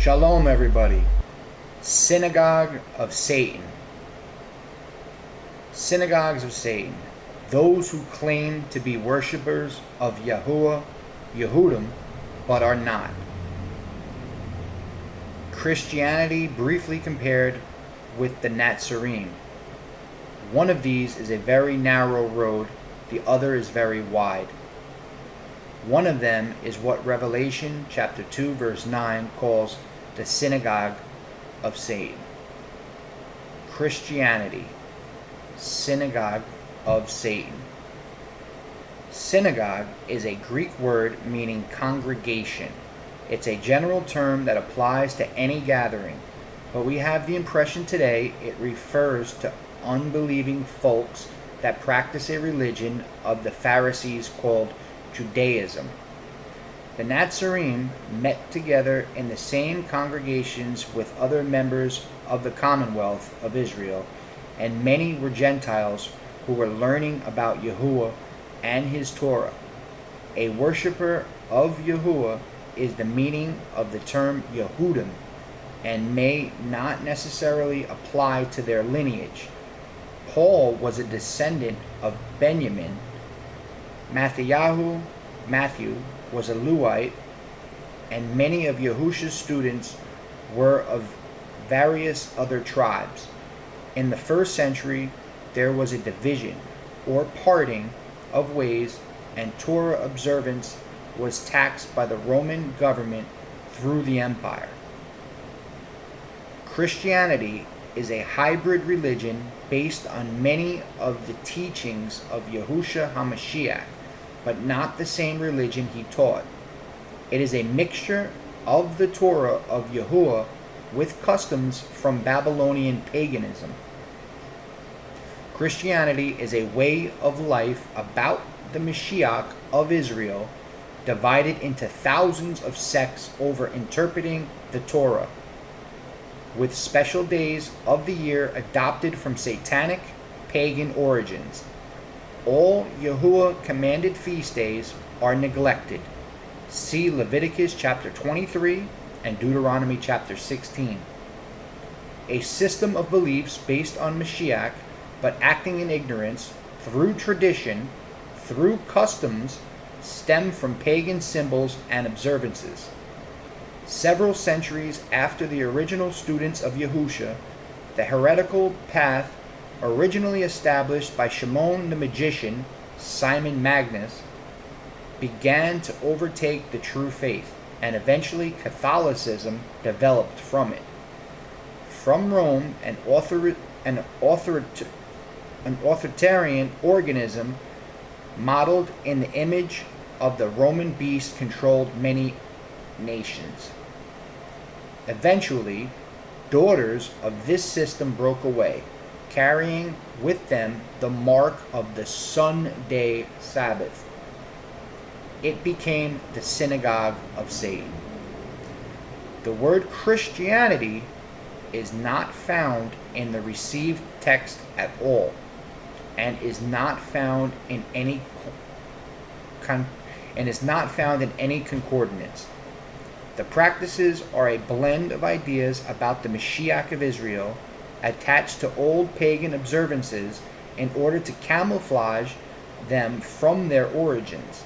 Shalom, everybody. Synagogue of Satan. Synagogues of Satan. Those who claim to be worshippers of Yahuwah, Yahudym, but are not. Christianity briefly compared with the Nazarene. One of these is a very narrow road, the other is very wide. One of them is what Revelation chapter 2 verse 9 calls the Synagogue of Satan. Christianity, Synagogue of Satan. Synagogue is a Greek word meaning congregation. It's a general term that applies to any gathering, but we have the impression today it refers to unbelieving folks that practice a religion of the Pharisees called Judaism. The Nazarene met together in the same congregations with other members of the Commonwealth of Israel, and many were Gentiles who were learning about Yahuwah and his Torah. A worshipper of Yahuwah is the meaning of the term Yahudym, and may not necessarily apply to their lineage. Paul was a descendant of Benjamin. Matthew was a Levite, and many of Yahusha's students were of various other tribes. In the first century, there was a division or parting of ways, and Torah observance was taxed by the Roman government through the empire. Christianity is a hybrid religion based on many of the teachings of Yahushua HaMashiach, but not the same religion he taught. It is a mixture of the Torah of Yahuwah with customs from Babylonian paganism. Christianity is a way of life about the Mashiach of Israel, divided into thousands of sects over interpreting the Torah, with special days of the year adopted from satanic pagan origins. All Yahuwah commanded feast days are neglected. See Leviticus chapter 23 and Deuteronomy chapter 16. A system of beliefs based on Mashiach, but acting in ignorance, through tradition, through customs, stem from pagan symbols and observances. Several centuries after the original students of Yahusha, the heretical path originally established by Shimon the magician, Simon Magus, began to overtake the true faith, and eventually Catholicism developed from it. From Rome, an authoritarian organism modeled in the image of the Roman beast controlled many nations. Eventually, daughters of this system broke away, carrying with them the mark of the Sunday Sabbath. It became the Synagogue of Satan. The word Christianity is not found in the received text at all, and is not found in any concordance. The practices are a blend of ideas about the Mashiach of Israel attached to old pagan observances in order to camouflage them from their origins.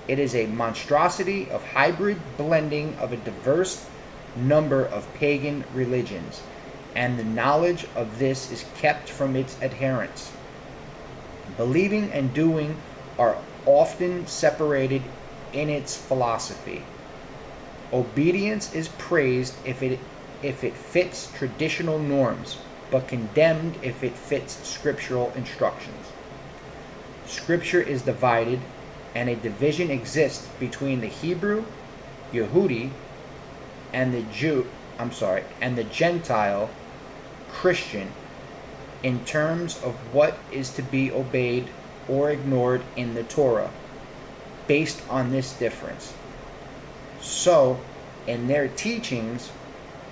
It is a monstrosity of hybrid blending of a diverse number of pagan religions, and the knowledge of this is kept from its adherents. Believing and doing are often separated in its philosophy. Obedience is praised if it fits traditional norms, but condemned if it fits scriptural instructions. Scripture is divided, and a division exists between the Hebrew, Yehudi, and the Gentile, Christian, in terms of what is to be obeyed or ignored in the Torah, based on this difference. So, in their teachings,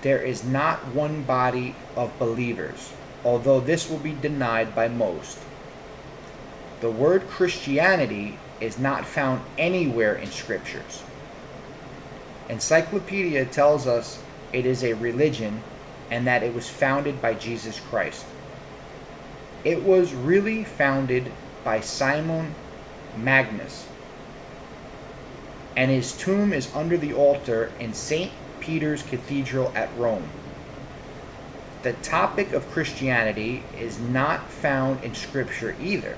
there is not one body of believers, although this will be denied by most. The word Christianity is not found anywhere in scriptures. Encyclopedia tells us it is a religion and that it was founded by Jesus Christ. It was really founded by Simon Magus, and his tomb is under the altar in St. Peter's Cathedral at Rome. The topic of Christianity is not found in Scripture either.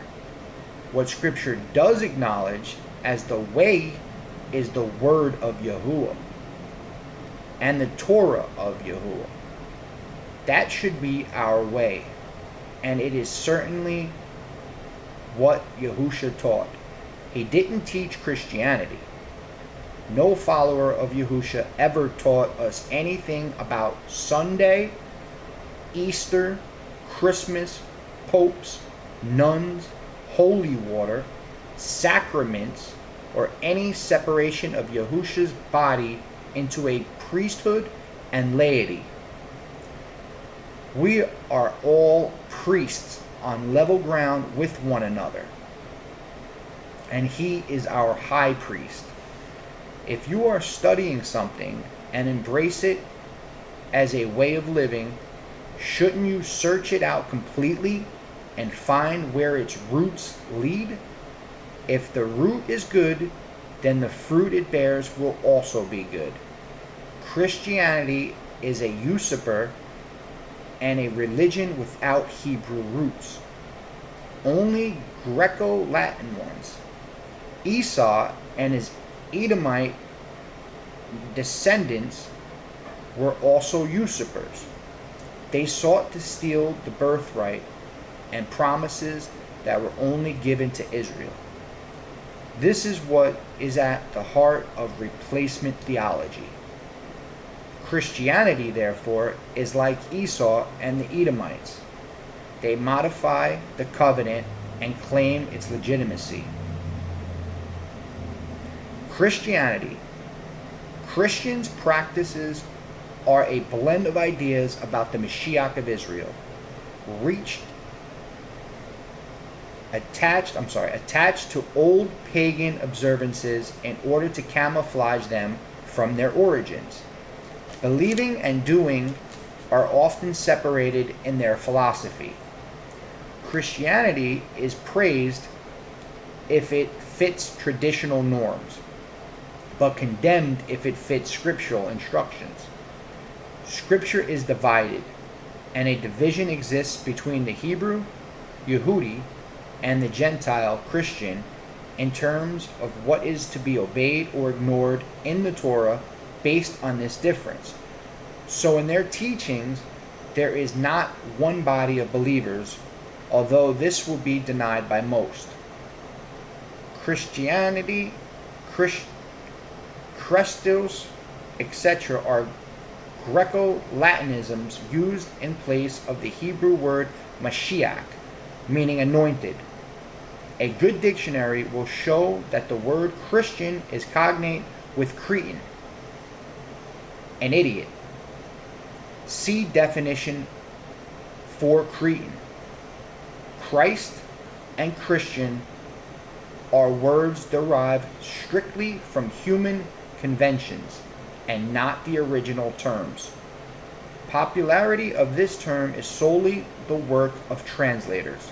What Scripture does acknowledge as the way is the word of Yahuwah and the Torah of Yahuwah. That should be our way, and it is certainly what Yahusha taught. He didn't teach Christianity. No follower of Yahusha ever taught us anything about Sunday, Easter, Christmas, popes, nuns, holy water, sacraments, or any separation of Yahusha's body into a priesthood and laity. We are all priests on level ground with one another, and he is our high priest. If you are studying something and embrace it as a way of living, shouldn't you search it out completely and find where its roots lead? If the root is good, then the fruit it bears will also be good. Christianity is a usurper and a religion without Hebrew roots. Only Greco-Latin ones. Esau and his Edomite descendants were also usurpers. They sought to steal the birthright and promises that were only given to Israel. This is what is at the heart of replacement theology. Christianity, therefore, is like Esau and the Edomites. They modify the covenant and claim its legitimacy. Christianity. Christians' practices are a blend of ideas about the Mashiach of Israel, attached to old pagan observances in order to camouflage them from their origins. Believing and doing are often separated in their philosophy. Christianity is praised if it fits traditional norms, but condemned if it fits scriptural instructions. Scripture is divided, and a division exists between the Hebrew, Yahudi, and the Gentile Christian in terms of what is to be obeyed or ignored in the Torah based on this difference. So in their teachings, there is not one body of believers, although this will be denied by most. Christianity, Christos, etc. are Greco-Latinisms used in place of the Hebrew word Mashiach, meaning anointed. A good dictionary will show that the word Christian is cognate with Cretan, an idiot. See definition for Cretan. Christ and Christian are words derived strictly from human conventions and not the original terms. Popularity of this term is solely the work of translators.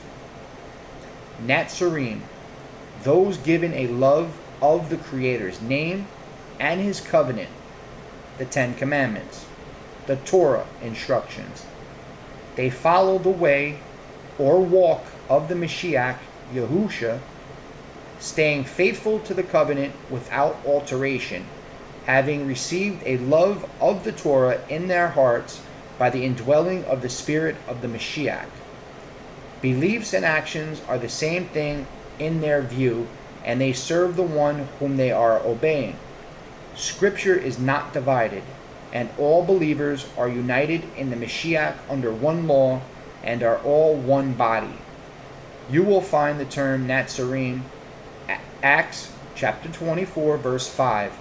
Nazarene, those given a love of the Creator's name and His covenant, the Ten Commandments, the Torah instructions. They follow the way or walk of the Mashiach, Yahusha, staying faithful to the covenant without alteration, having received a love of the Torah in their hearts by the indwelling of the Spirit of the Mashiach. Beliefs and actions are the same thing in their view, and they serve the one whom they are obeying. Scripture is not divided, and all believers are united in the Mashiach under one law and are all one body. You will find the term Nazarene at Acts chapter 24, verse 5.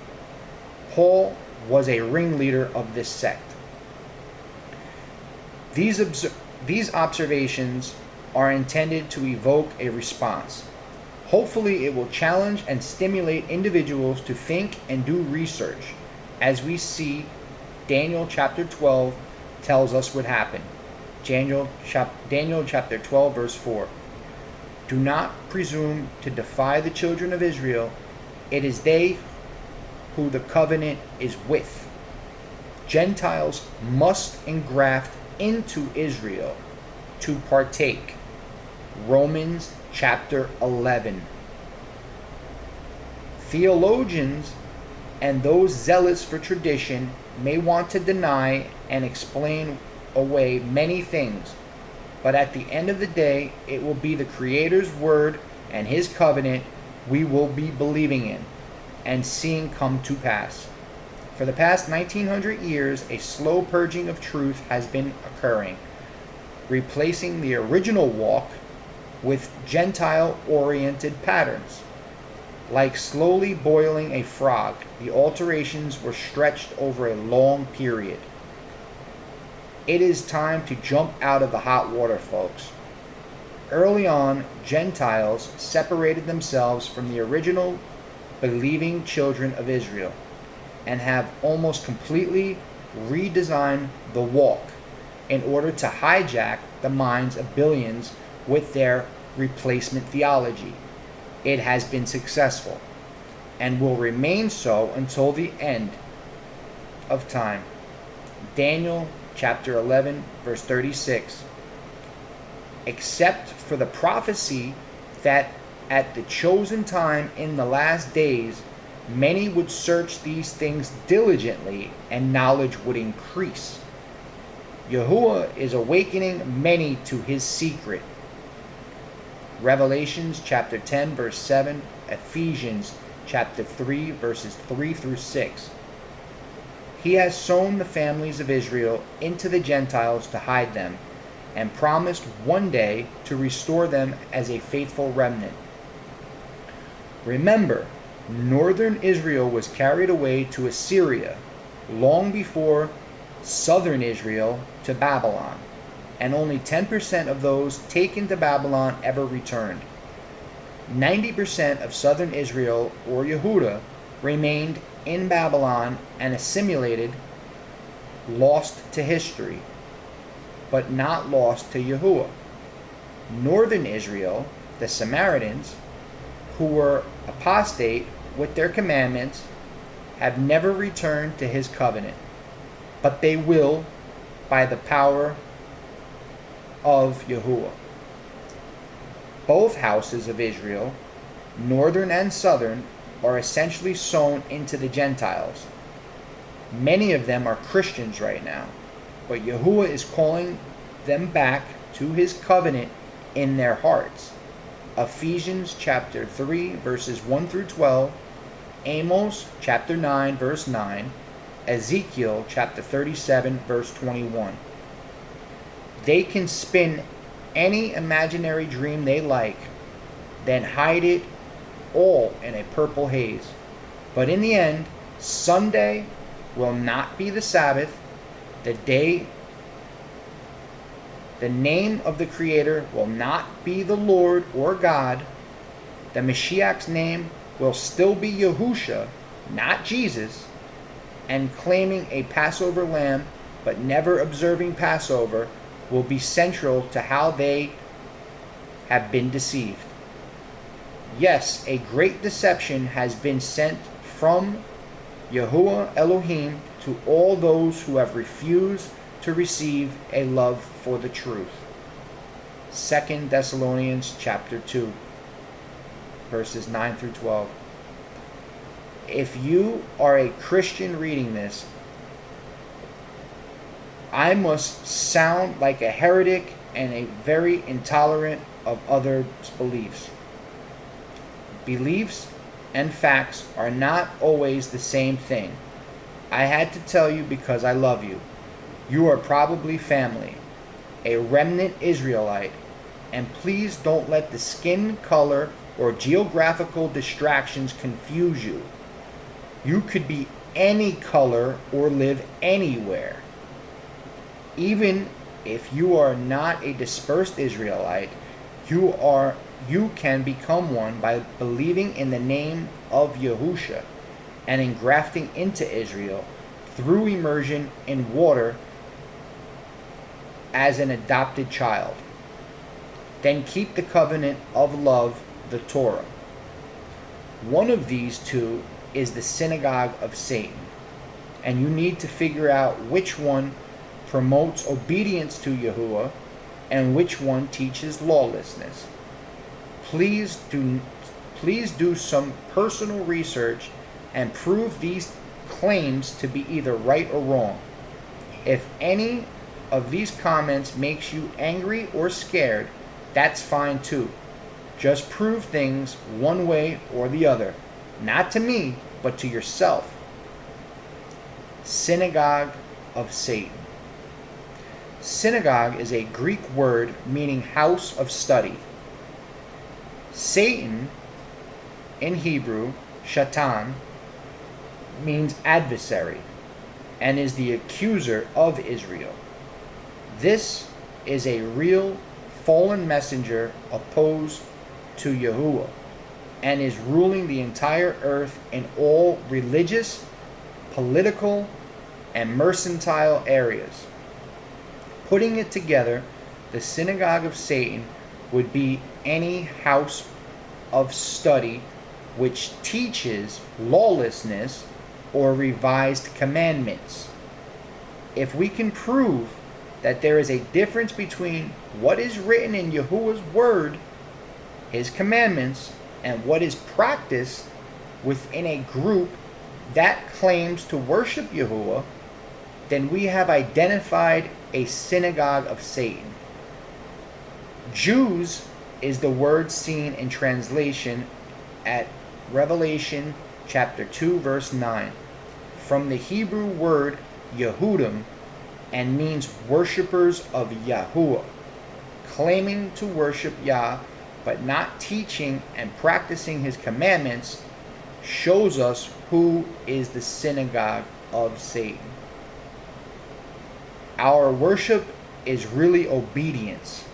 Paul was a ringleader of this sect. These observations are intended to evoke a response. Hopefully, it will challenge and stimulate individuals to think and do research, as we see Daniel chapter 12 tells us would happen. Daniel chapter 12 verse 4. Do not presume to defy the children of Israel. It is they who the covenant is with. Gentiles must engraft into Israel to partake. Romans chapter 11. Theologians and those zealous for tradition may want to deny and explain away many things, but at the end of the day, it will be the Creator's word and His covenant we will be believing in and seeing come to pass. For the past 1900 years, a slow purging of truth has been occurring, replacing the original walk with Gentile-oriented patterns. Like slowly boiling a frog, the alterations were stretched over a long period. It is time to jump out of the hot water, folks. Early on, Gentiles separated themselves from the original believing children of Israel and have almost completely redesigned the walk in order to hijack the minds of billions with their replacement theology. It has been successful and will remain so until the end of time. Daniel chapter 11 verse 36. Except for the prophecy that at the chosen time in the last days many would search these things diligently and knowledge would increase. Yahuwah is awakening many to His secret. Revelations chapter 10 verse 7, Ephesians chapter 3 verses 3 through 6. He has sown the families of Israel into the Gentiles to hide them, and promised one day to restore them as a faithful remnant. Remember, northern Israel was carried away to Assyria long before southern Israel to Babylon, and only 10% of those taken to Babylon ever returned. 90% of southern Israel, or Yehuda, remained in Babylon and assimilated, lost to history, but not lost to Yahuwah. Northern Israel, the Samaritans, who were apostate with their commandments, have never returned to His covenant, but they will by the power of Yahuwah. Both houses of Israel, northern and southern, are essentially sown into the Gentiles. Many of them are Christians right now, but Yahuwah is calling them back to His covenant in their hearts. Ephesians chapter 3 verses 1 through 12, Amos chapter 9 verse 9, Ezekiel chapter 37 verse 21. They can spin any imaginary dream they like, then hide it all in a purple haze. But in the end, Sunday will not be the Sabbath. The name of the Creator will not be the Lord or God. The Mashiach's name will still be Yahusha, not Jesus. And claiming a Passover lamb but never observing Passover will be central to how they have been deceived. Yes, a great deception has been sent from Yahuwah Elohim to all those who have refused to receive a love for the truth. 2 Thessalonians chapter 2, verses 9 through 12. If you are a Christian reading this, I must sound like a heretic and a very intolerant of others' beliefs. Beliefs and facts are not always the same thing. I had to tell you because I love you. You are probably family, a remnant Israelite, and please don't let the skin color or geographical distractions confuse you. You could be any color or live anywhere. Even if you are not a dispersed Israelite, you can become one by believing in the name of Yahusha and engrafting into Israel through immersion in water as an adopted child. Then keep the covenant of love, the Torah. One of these two is the synagogue of Satan, and you need to figure out which one promotes obedience to Yahuwah and which one teaches lawlessness. Please do some personal research and prove these claims to be either right or wrong. If any of these comments makes you angry or scared, that's fine too. Just prove things one way or the other. Not to me, but to yourself. Synagogue of Satan. Synagogue is a Greek word meaning house of study. Satan, in Hebrew, Shatan, means adversary and is the accuser of Israel. This is a real fallen messenger opposed to Yahuwah and is ruling the entire earth in all religious, political, and mercantile areas. Putting it together, the synagogue of Satan would be any house of study which teaches lawlessness or revised commandments. If we can prove that there is a difference between what is written in Yahuwah's word, his commandments, and what is practiced within a group that claims to worship Yahuwah, then we have identified a synagogue of Satan. Jews is the word seen in translation at Revelation chapter 2 verse 9 from the Hebrew word Yahudym, and means worshippers of Yahuwah, claiming to worship Yah but not teaching and practicing his commandments, shows us who is the synagogue of Satan. Our worship is really obedience,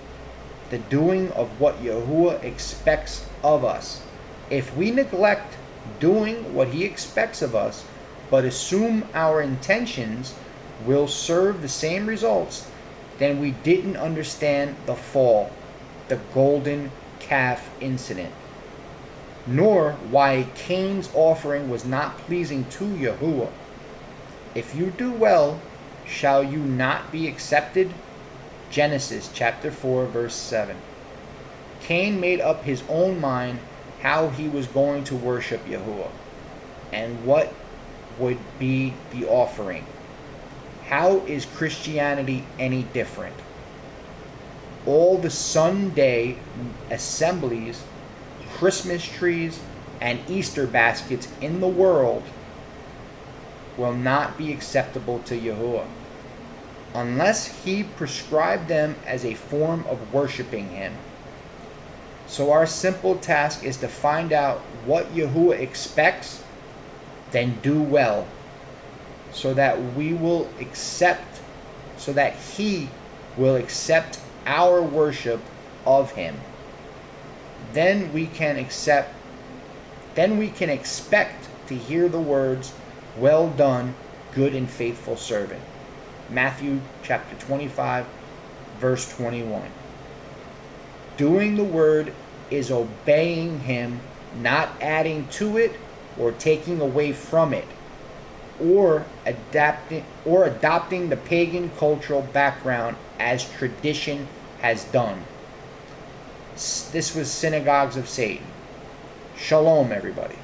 the doing of what Yahuwah expects of us. If we neglect doing what he expects of us, but assume our intentions will serve the same results, then we didn't understand the fall, the golden calf incident, nor why Cain's offering was not pleasing to Yahuwah. If you do well, shall you not be accepted? Genesis chapter 4 verse 7. Cain made up his own mind how he was going to worship Yahuwah and what would be the offering. How is Christianity any different? All the Sunday assemblies, Christmas trees, and Easter baskets in the world will not be acceptable to Yahuwah unless he prescribed them as a form of worshiping him. So our simple task is to find out what Yahuwah expects, then do well, so that he will accept our worship of him. Then we can expect to hear the words, "Well done, good and faithful servant." Matthew chapter 25 verse 21. Doing the word is obeying him, not adding to it or taking away from it, or adopting the pagan cultural background as tradition has done. This was Synagogues of Satan. Shalom, everybody.